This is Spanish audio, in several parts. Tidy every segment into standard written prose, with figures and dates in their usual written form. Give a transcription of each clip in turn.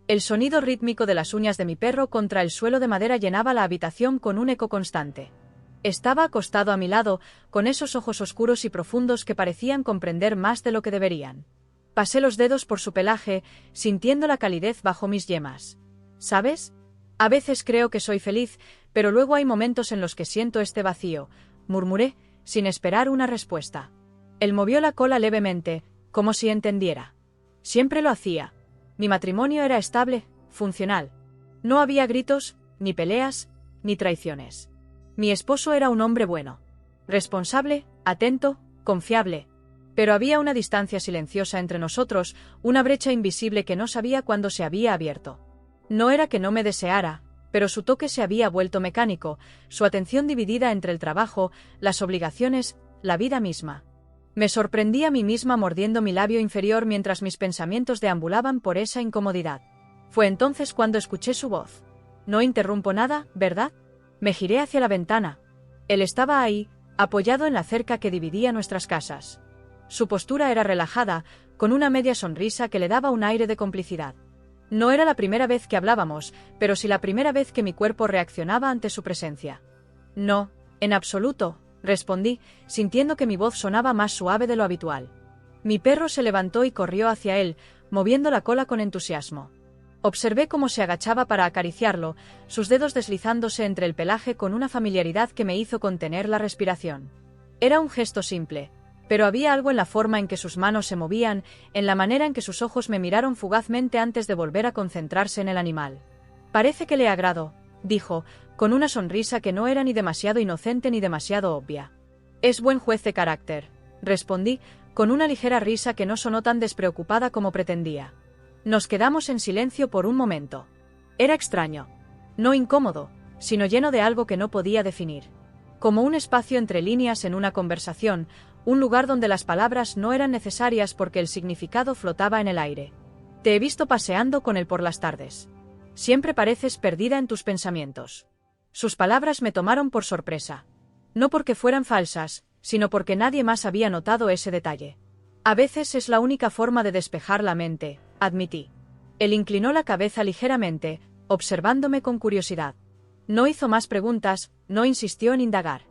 El sonido rítmico de las uñas de mi perro contra el suelo de madera llenaba la habitación con un eco constante. Estaba acostado a mi lado, con esos ojos oscuros y profundos que parecían comprender más de lo que deberían. Pasé los dedos por su pelaje, sintiendo la calidez bajo mis yemas. ¿Sabes? A veces creo que soy feliz, pero luego hay momentos en los que siento este vacío, murmuré, sin esperar una respuesta. Él movió la cola levemente, como si entendiera. Siempre lo hacía. Mi matrimonio era estable, funcional. No había gritos, ni peleas, ni traiciones. Mi esposo era un hombre bueno. Responsable, atento, confiable. Pero había una distancia silenciosa entre nosotros, una brecha invisible que no sabía cuándo se había abierto. No era que no me deseara, pero su toque se había vuelto mecánico, su atención dividida entre el trabajo, las obligaciones, la vida misma. Me sorprendí a mí misma mordiendo mi labio inferior mientras mis pensamientos deambulaban por esa incomodidad. Fue entonces cuando escuché su voz. No interrumpo nada, ¿verdad? Me giré hacia la ventana. Él estaba ahí, apoyado en la cerca que dividía nuestras casas. Su postura era relajada, con una media sonrisa que le daba un aire de complicidad. No era la primera vez que hablábamos, pero sí la primera vez que mi cuerpo reaccionaba ante su presencia. No, en absoluto, respondí, sintiendo que mi voz sonaba más suave de lo habitual. Mi perro se levantó y corrió hacia él, moviendo la cola con entusiasmo. Observé cómo se agachaba para acariciarlo, sus dedos deslizándose entre el pelaje con una familiaridad que me hizo contener la respiración. Era un gesto simple, pero había algo en la forma en que sus manos se movían, en la manera en que sus ojos me miraron fugazmente antes de volver a concentrarse en el animal. «Parece que le agrado», dijo, con una sonrisa que no era ni demasiado inocente ni demasiado obvia. «Es buen juez de carácter», respondí, con una ligera risa que no sonó tan despreocupada como pretendía. Nos quedamos en silencio por un momento. Era extraño. No incómodo, sino lleno de algo que no podía definir. Como un espacio entre líneas en una conversación, un lugar donde las palabras no eran necesarias porque el significado flotaba en el aire. «Te he visto paseando con él por las tardes. Siempre pareces perdida en tus pensamientos». Sus palabras me tomaron por sorpresa. No porque fueran falsas, sino porque nadie más había notado ese detalle. «A veces es la única forma de despejar la mente», admití. Él inclinó la cabeza ligeramente, observándome con curiosidad. No hizo más preguntas, no insistió en indagar.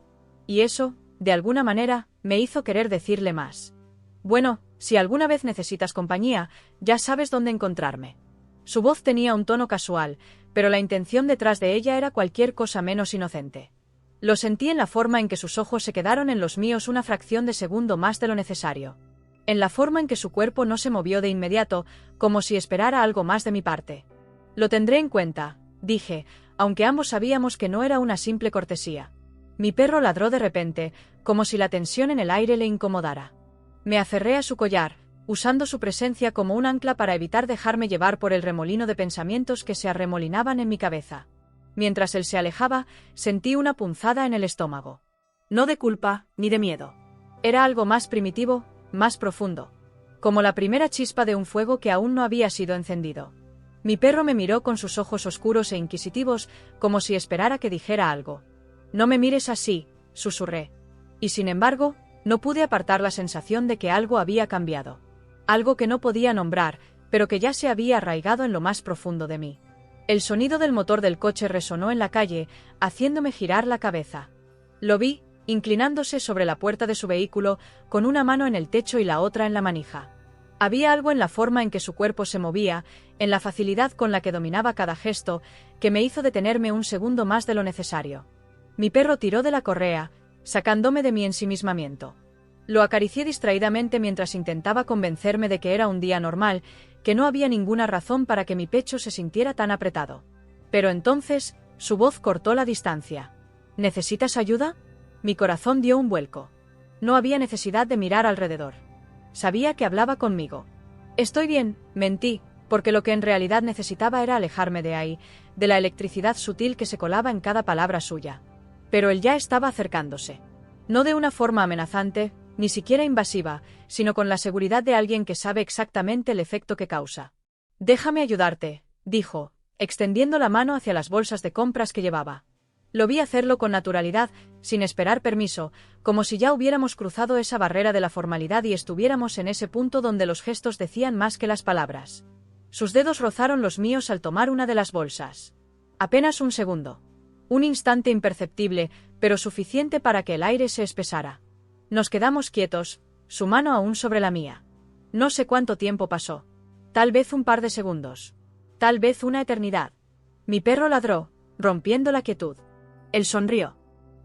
Y eso, de alguna manera, me hizo querer decirle más. «Bueno, si alguna vez necesitas compañía, ya sabes dónde encontrarme». Su voz tenía un tono casual, pero la intención detrás de ella era cualquier cosa menos inocente. Lo sentí en la forma en que sus ojos se quedaron en los míos una fracción de segundo más de lo necesario. En la forma en que su cuerpo no se movió de inmediato, como si esperara algo más de mi parte. «Lo tendré en cuenta», dije, aunque ambos sabíamos que no era una simple cortesía. Mi perro ladró de repente, como si la tensión en el aire le incomodara. Me aferré a su collar, usando su presencia como un ancla para evitar dejarme llevar por el remolino de pensamientos que se arremolinaban en mi cabeza. Mientras él se alejaba, sentí una punzada en el estómago. No de culpa, ni de miedo. Era algo más primitivo, más profundo. Como la primera chispa de un fuego que aún no había sido encendido. Mi perro me miró con sus ojos oscuros e inquisitivos, como si esperara que dijera algo. «No me mires así», susurré. Y sin embargo, no pude apartar la sensación de que algo había cambiado. Algo que no podía nombrar, pero que ya se había arraigado en lo más profundo de mí. El sonido del motor del coche resonó en la calle, haciéndome girar la cabeza. Lo vi, inclinándose sobre la puerta de su vehículo, con una mano en el techo y la otra en la manija. Había algo en la forma en que su cuerpo se movía, en la facilidad con la que dominaba cada gesto, que me hizo detenerme un segundo más de lo necesario. Mi perro tiró de la correa, sacándome de mi ensimismamiento. Lo acaricié distraídamente mientras intentaba convencerme de que era un día normal, que no había ninguna razón para que mi pecho se sintiera tan apretado. Pero entonces, su voz cortó la distancia. «¿Necesitas ayuda?» Mi corazón dio un vuelco. No había necesidad de mirar alrededor. Sabía que hablaba conmigo. «Estoy bien», mentí, porque lo que en realidad necesitaba era alejarme de ahí, de la electricidad sutil que se colaba en cada palabra suya. Pero él ya estaba acercándose. No de una forma amenazante, ni siquiera invasiva, sino con la seguridad de alguien que sabe exactamente el efecto que causa. «Déjame ayudarte», dijo, extendiendo la mano hacia las bolsas de compras que llevaba. Lo vi hacerlo con naturalidad, sin esperar permiso, como si ya hubiéramos cruzado esa barrera de la formalidad y estuviéramos en ese punto donde los gestos decían más que las palabras. Sus dedos rozaron los míos al tomar una de las bolsas. Apenas un segundo. Un instante imperceptible, pero suficiente para que el aire se espesara. Nos quedamos quietos, su mano aún sobre la mía. No sé cuánto tiempo pasó. Tal vez un par de segundos. Tal vez una eternidad. Mi perro ladró, rompiendo la quietud. Él sonrió.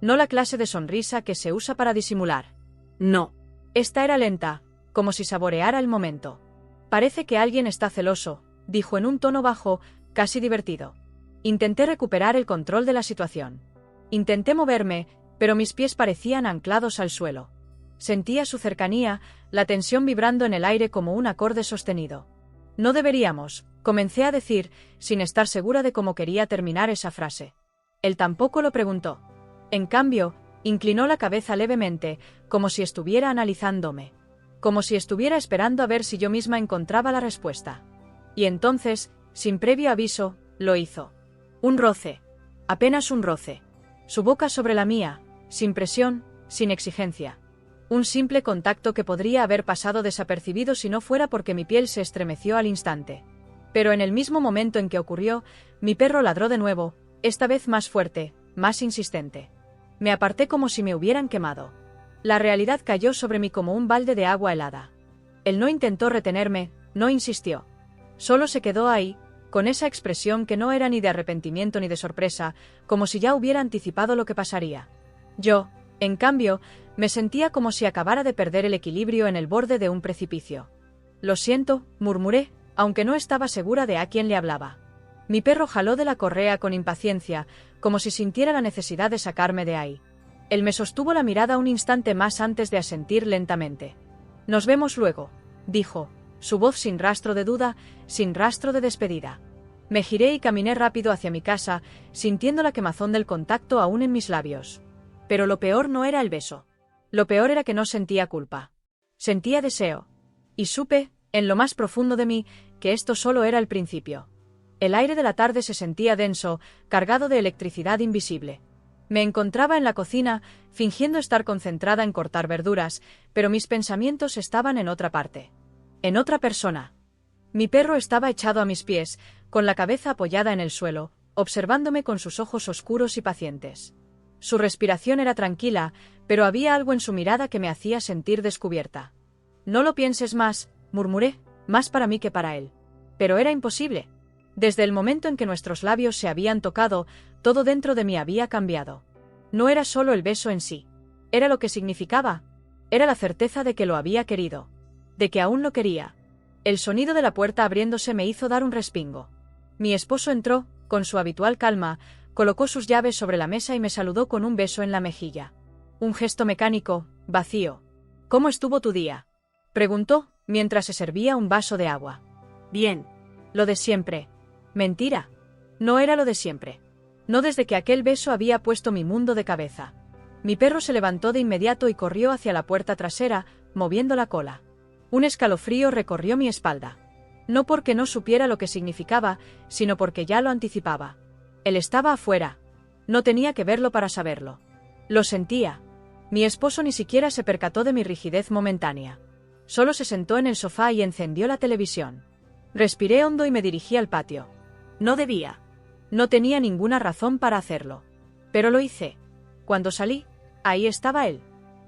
No la clase de sonrisa que se usa para disimular. No. Esta era lenta, como si saboreara el momento. Parece que alguien está celoso, dijo en un tono bajo, casi divertido. Intenté recuperar el control de la situación. Intenté moverme, pero mis pies parecían anclados al suelo. Sentía su cercanía, la tensión vibrando en el aire como un acorde sostenido. No deberíamos, comencé a decir, sin estar segura de cómo quería terminar esa frase. Él tampoco lo preguntó. En cambio, inclinó la cabeza levemente, como si estuviera analizándome. Como si estuviera esperando a ver si yo misma encontraba la respuesta. Y entonces, sin previo aviso, lo hizo. Un roce. Apenas un roce. Su boca sobre la mía, sin presión, sin exigencia. Un simple contacto que podría haber pasado desapercibido si no fuera porque mi piel se estremeció al instante. Pero en el mismo momento en que ocurrió, mi perro ladró de nuevo, esta vez más fuerte, más insistente. Me aparté como si me hubieran quemado. La realidad cayó sobre mí como un balde de agua helada. Él no intentó retenerme, no insistió. Solo se quedó ahí, con esa expresión que no era ni de arrepentimiento ni de sorpresa, como si ya hubiera anticipado lo que pasaría. Yo, en cambio, me sentía como si acabara de perder el equilibrio en el borde de un precipicio. Lo siento, murmuré, aunque no estaba segura de a quién le hablaba. Mi perro jaló de la correa con impaciencia, como si sintiera la necesidad de sacarme de ahí. Él me sostuvo la mirada un instante más antes de asentir lentamente. Nos vemos luego, dijo, su voz sin rastro de duda, sin rastro de despedida. Me giré y caminé rápido hacia mi casa, sintiendo la quemazón del contacto aún en mis labios. Pero lo peor no era el beso. Lo peor era que no sentía culpa. Sentía deseo. Y supe, en lo más profundo de mí, que esto solo era el principio. El aire de la tarde se sentía denso, cargado de electricidad invisible. Me encontraba en la cocina, fingiendo estar concentrada en cortar verduras, pero mis pensamientos estaban en otra parte. En otra persona. Mi perro estaba echado a mis pies, con la cabeza apoyada en el suelo, observándome con sus ojos oscuros y pacientes. Su respiración era tranquila, pero había algo en su mirada que me hacía sentir descubierta. No lo pienses más, murmuré, más para mí que para él. Pero era imposible. Desde el momento en que nuestros labios se habían tocado, todo dentro de mí había cambiado. No era solo el beso en sí. Era lo que significaba. Era la certeza de que lo había querido. De que aún lo quería. El sonido de la puerta abriéndose me hizo dar un respingo. Mi esposo entró, con su habitual calma, colocó sus llaves sobre la mesa y me saludó con un beso en la mejilla. Un gesto mecánico, vacío. ¿Cómo estuvo tu día?, preguntó, mientras se servía un vaso de agua. Bien. Lo de siempre. Mentira. No era lo de siempre. No desde que aquel beso había puesto mi mundo de cabeza. Mi perro se levantó de inmediato y corrió hacia la puerta trasera, moviendo la cola. Un escalofrío recorrió mi espalda. No porque no supiera lo que significaba, sino porque ya lo anticipaba. Él estaba afuera. No tenía que verlo para saberlo. Lo sentía. Mi esposo ni siquiera se percató de mi rigidez momentánea. Solo se sentó en el sofá y encendió la televisión. Respiré hondo y me dirigí al patio. No debía. No tenía ninguna razón para hacerlo. Pero lo hice. Cuando salí, ahí estaba él.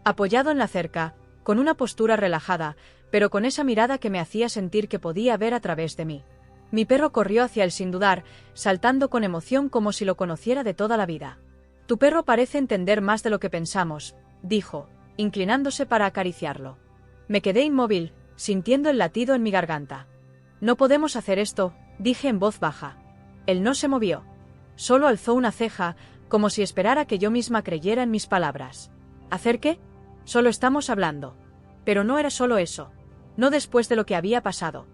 Apoyado en la cerca, con una postura relajada, pero con esa mirada que me hacía sentir que podía ver a través de mí. Mi perro corrió hacia él sin dudar, saltando con emoción como si lo conociera de toda la vida. Tu perro parece entender más de lo que pensamos, dijo, inclinándose para acariciarlo. Me quedé inmóvil, sintiendo el latido en mi garganta. No podemos hacer esto, dije en voz baja. Él no se movió. Solo alzó una ceja, como si esperara que yo misma creyera en mis palabras. ¿Hacer qué? Solo estamos hablando. Pero no era solo eso. No después de lo que había pasado.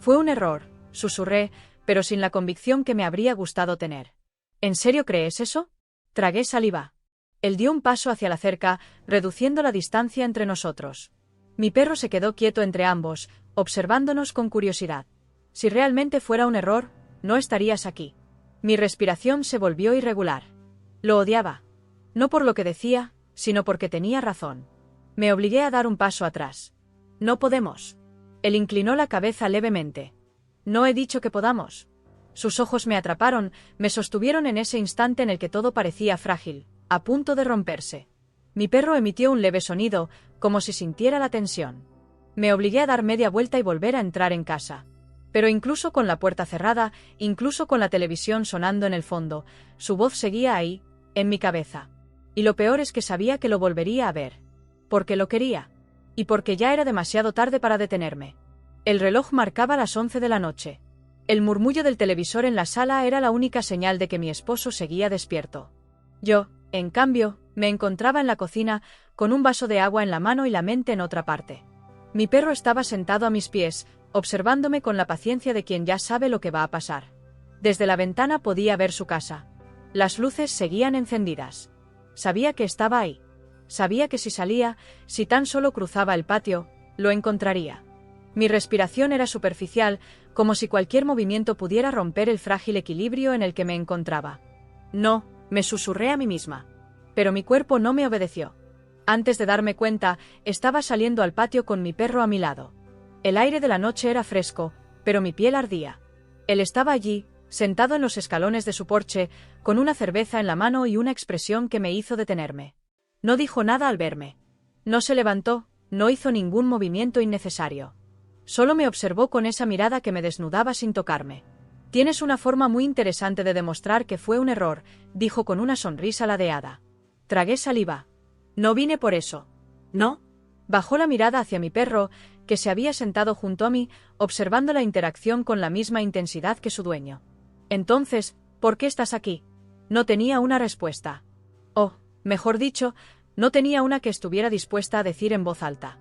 Fue un error, susurré, pero sin la convicción que me habría gustado tener. ¿En serio crees eso? Tragué saliva. Él dio un paso hacia la cerca, reduciendo la distancia entre nosotros. Mi perro se quedó quieto entre ambos, observándonos con curiosidad. Si realmente fuera un error, no estarías aquí. Mi respiración se volvió irregular. Lo odiaba. No por lo que decía, sino porque tenía razón. Me obligué a dar un paso atrás. No podemos. Él inclinó la cabeza levemente. No he dicho que podamos. Sus ojos me atraparon, me sostuvieron en ese instante en el que todo parecía frágil, a punto de romperse. Mi perro emitió un leve sonido, como si sintiera la tensión. Me obligué a dar media vuelta y volver a entrar en casa. Pero incluso con la puerta cerrada, incluso con la televisión sonando en el fondo, su voz seguía ahí, en mi cabeza. Y lo peor es que sabía que lo volvería a ver. Porque lo quería. Y porque ya era demasiado tarde para detenerme. El reloj marcaba las 11 de la noche. El murmullo del televisor en la sala era la única señal de que mi esposo seguía despierto. Yo, en cambio, me encontraba en la cocina, con un vaso de agua en la mano y la mente en otra parte. Mi perro estaba sentado a mis pies, observándome con la paciencia de quien ya sabe lo que va a pasar. Desde la ventana podía ver su casa. Las luces seguían encendidas. Sabía que estaba ahí. Sabía que si salía, si tan solo cruzaba el patio, lo encontraría. Mi respiración era superficial, como si cualquier movimiento pudiera romper el frágil equilibrio en el que me encontraba. No, me susurré a mí misma. Pero mi cuerpo no me obedeció. Antes de darme cuenta, estaba saliendo al patio con mi perro a mi lado. El aire de la noche era fresco, pero mi piel ardía. Él estaba allí, sentado en los escalones de su porche, con una cerveza en la mano y una expresión que me hizo detenerme. No dijo nada al verme. No se levantó, no hizo ningún movimiento innecesario. Solo me observó con esa mirada que me desnudaba sin tocarme. «Tienes una forma muy interesante de demostrar que fue un error», dijo con una sonrisa ladeada. Tragué saliva. «No vine por eso». «¿No?» Bajó la mirada hacia mi perro, que se había sentado junto a mí, observando la interacción con la misma intensidad que su dueño. «Entonces, ¿por qué estás aquí?» No tenía una respuesta. O, mejor dicho, no tenía una que estuviera dispuesta a decir en voz alta.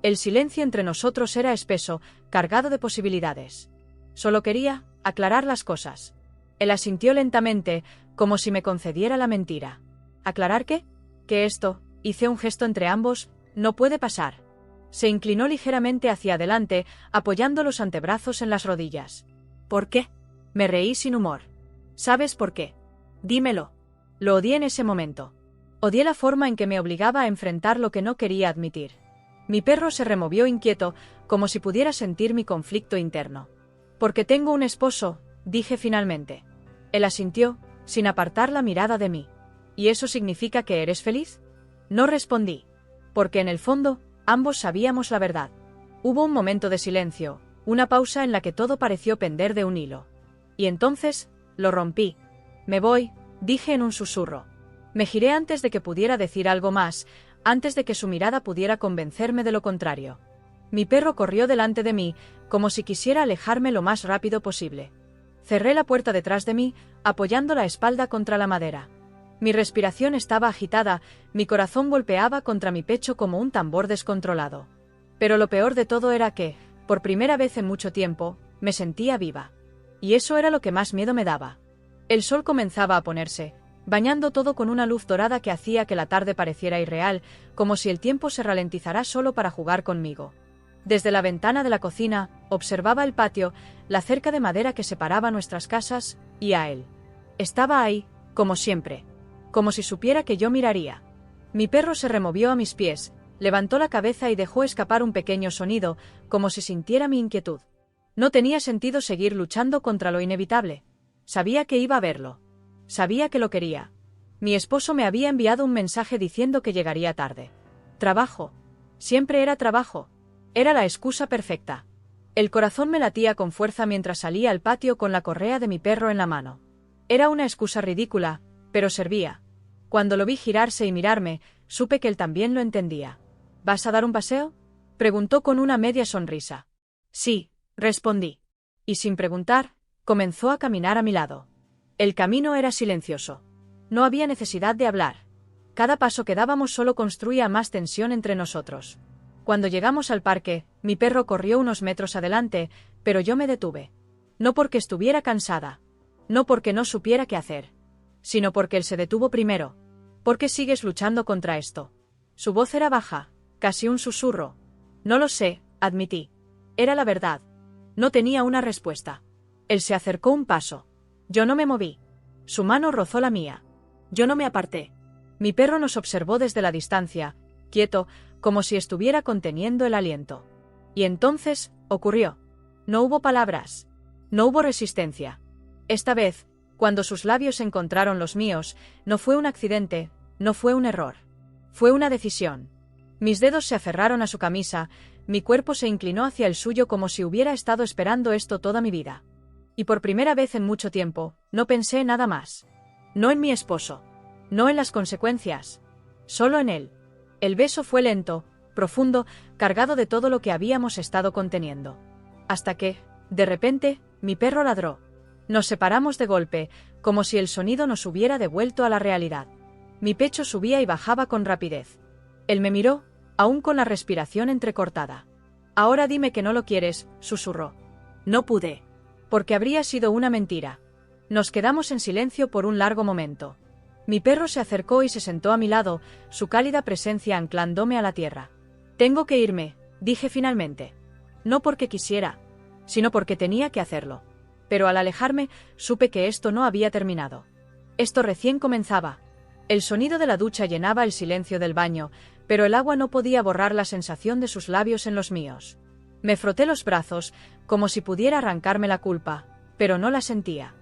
El silencio entre nosotros era espeso, cargado de posibilidades. Solo quería aclarar las cosas. Él asintió lentamente, como si me concediera la mentira. ¿Aclarar qué? Que esto, hice un gesto entre ambos, no puede pasar. Se inclinó ligeramente hacia adelante, apoyando los antebrazos en las rodillas. ¿Por qué? Me reí sin humor. ¿Sabes por qué? Dímelo. Lo odié en ese momento. Odié la forma en que me obligaba a enfrentar lo que no quería admitir. Mi perro se removió inquieto, como si pudiera sentir mi conflicto interno. «Porque tengo un esposo», dije finalmente. Él asintió, sin apartar la mirada de mí. «¿Y eso significa que eres feliz?» No respondí. Porque en el fondo, ambos sabíamos la verdad. Hubo un momento de silencio, una pausa en la que todo pareció pender de un hilo. Y entonces, lo rompí. «Me voy», dije en un susurro. Me giré antes de que pudiera decir algo más, antes de que su mirada pudiera convencerme de lo contrario. Mi perro corrió delante de mí, como si quisiera alejarme lo más rápido posible. Cerré la puerta detrás de mí, apoyando la espalda contra la madera. Mi respiración estaba agitada, mi corazón golpeaba contra mi pecho como un tambor descontrolado. Pero lo peor de todo era que, por primera vez en mucho tiempo, me sentía viva. Y eso era lo que más miedo me daba. El sol comenzaba a ponerse, bañando todo con una luz dorada que hacía que la tarde pareciera irreal, como si el tiempo se ralentizara solo para jugar conmigo. Desde la ventana de la cocina, observaba el patio, la cerca de madera que separaba nuestras casas, y a él. Estaba ahí, como siempre. Como si supiera que yo miraría. Mi perro se removió a mis pies, levantó la cabeza y dejó escapar un pequeño sonido, como si sintiera mi inquietud. No tenía sentido seguir luchando contra lo inevitable. Sabía que iba a verlo. Sabía que lo quería. Mi esposo me había enviado un mensaje diciendo que llegaría tarde. Trabajo. Siempre era trabajo. Era la excusa perfecta. El corazón me latía con fuerza mientras salía al patio con la correa de mi perro en la mano. Era una excusa ridícula, pero servía. Cuando lo vi girarse y mirarme, supe que él también lo entendía. ¿Vas a dar un paseo?, preguntó con una media sonrisa. Sí, respondí. Y sin preguntar, comenzó a caminar a mi lado. El camino era silencioso. No había necesidad de hablar. Cada paso que dábamos solo construía más tensión entre nosotros. Cuando llegamos al parque, mi perro corrió unos metros adelante, pero yo me detuve. No porque estuviera cansada. No porque no supiera qué hacer. Sino porque él se detuvo primero. ¿Por qué sigues luchando contra esto? Su voz era baja, casi un susurro. No lo sé, admití. Era la verdad. No tenía una respuesta. Él se acercó un paso. Yo no me moví. Su mano rozó la mía. Yo no me aparté. Mi perro nos observó desde la distancia, quieto, como si estuviera conteniendo el aliento. Y entonces, ocurrió. No hubo palabras. No hubo resistencia. Esta vez, cuando sus labios encontraron los míos, no fue un accidente, no fue un error. Fue una decisión. Mis dedos se aferraron a su camisa, mi cuerpo se inclinó hacia el suyo como si hubiera estado esperando esto toda mi vida. Y por primera vez en mucho tiempo, no pensé en nada más. No en mi esposo. No en las consecuencias. Solo en él. El beso fue lento, profundo, cargado de todo lo que habíamos estado conteniendo. Hasta que, de repente, mi perro ladró. Nos separamos de golpe, como si el sonido nos hubiera devuelto a la realidad. Mi pecho subía y bajaba con rapidez. Él me miró, aún con la respiración entrecortada. «Ahora dime que no lo quieres», susurró. No pude. Porque habría sido una mentira. Nos quedamos en silencio por un largo momento. Mi perro se acercó y se sentó a mi lado, su cálida presencia anclándome a la tierra. «Tengo que irme», dije finalmente. No porque quisiera, sino porque tenía que hacerlo. Pero al alejarme, supe que esto no había terminado. Esto recién comenzaba. El sonido de la ducha llenaba el silencio del baño, pero el agua no podía borrar la sensación de sus labios en los míos. Me froté los brazos, como si pudiera arrancarme la culpa, pero no la sentía.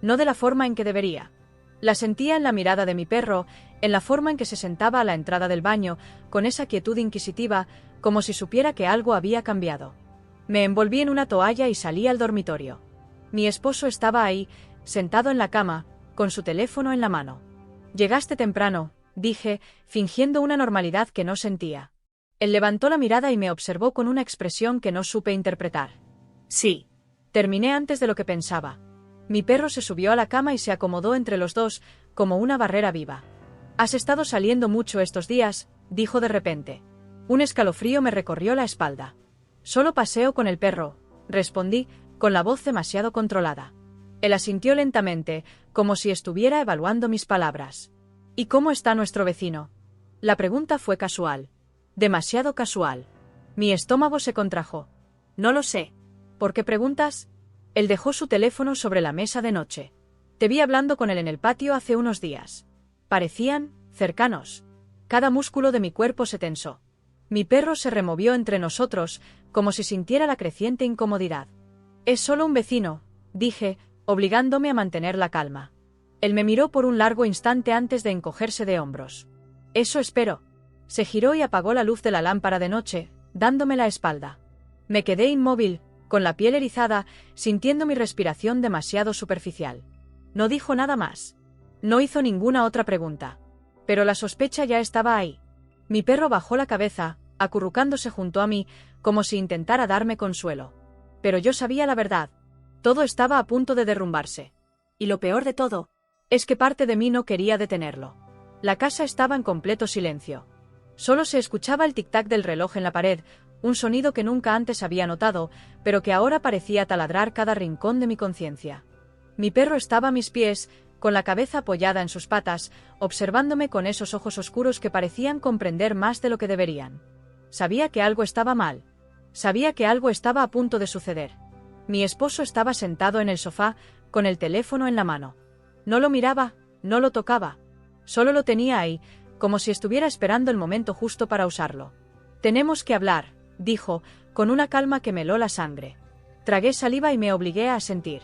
No de la forma en que debería. La sentía en la mirada de mi perro, en la forma en que se sentaba a la entrada del baño, con esa quietud inquisitiva, como si supiera que algo había cambiado. Me envolví en una toalla y salí al dormitorio. Mi esposo estaba ahí, sentado en la cama, con su teléfono en la mano. «Llegaste temprano», dije, fingiendo una normalidad que no sentía. Él levantó la mirada y me observó con una expresión que no supe interpretar. «Sí». Terminé antes de lo que pensaba. Mi perro se subió a la cama y se acomodó entre los dos, como una barrera viva. «Has estado saliendo mucho estos días», dijo de repente. Un escalofrío me recorrió la espalda. «Solo paseo con el perro», respondí, con la voz demasiado controlada. Él asintió lentamente, como si estuviera evaluando mis palabras. «¿Y cómo está nuestro vecino?» La pregunta fue casual. Demasiado casual. Mi estómago se contrajo. «No lo sé». «¿Por qué preguntas?» Él dejó su teléfono sobre la mesa de noche. «Te vi hablando con él en el patio hace unos días. Parecían cercanos». Cada músculo de mi cuerpo se tensó. Mi perro se removió entre nosotros, como si sintiera la creciente incomodidad. «Es solo un vecino», dije, obligándome a mantener la calma. Él me miró por un largo instante antes de encogerse de hombros. «Eso espero». Se giró y apagó la luz de la lámpara de noche, dándome la espalda. Me quedé inmóvil, con la piel erizada, sintiendo mi respiración demasiado superficial. No dijo nada más. No hizo ninguna otra pregunta. Pero la sospecha ya estaba ahí. Mi perro bajó la cabeza, acurrucándose junto a mí, como si intentara darme consuelo. Pero yo sabía la verdad. Todo estaba a punto de derrumbarse. Y lo peor de todo, es que parte de mí no quería detenerlo. La casa estaba en completo silencio. Solo se escuchaba el tic-tac del reloj en la pared, un sonido que nunca antes había notado, pero que ahora parecía taladrar cada rincón de mi conciencia. Mi perro estaba a mis pies, con la cabeza apoyada en sus patas, observándome con esos ojos oscuros que parecían comprender más de lo que deberían. Sabía que algo estaba mal. Sabía que algo estaba a punto de suceder. Mi esposo estaba sentado en el sofá, con el teléfono en la mano. No lo miraba, no lo tocaba. Solo lo tenía ahí, como si estuviera esperando el momento justo para usarlo. «Tenemos que hablar», dijo, con una calma que me heló la sangre. Tragué saliva y me obligué a asentir.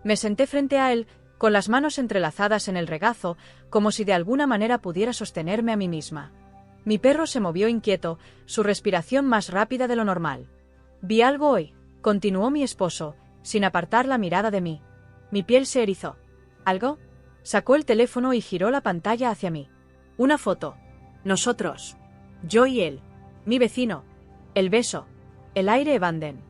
Me senté frente a él, con las manos entrelazadas en el regazo, como si de alguna manera pudiera sostenerme a mí misma. Mi perro se movió inquieto, su respiración más rápida de lo normal. «Vi algo hoy», continuó mi esposo, sin apartar la mirada de mí. Mi piel se erizó. «¿Algo?» Sacó el teléfono y giró la pantalla hacia mí. Una foto. Nosotros. Yo y él. Mi vecino. El beso. El aire Evanden.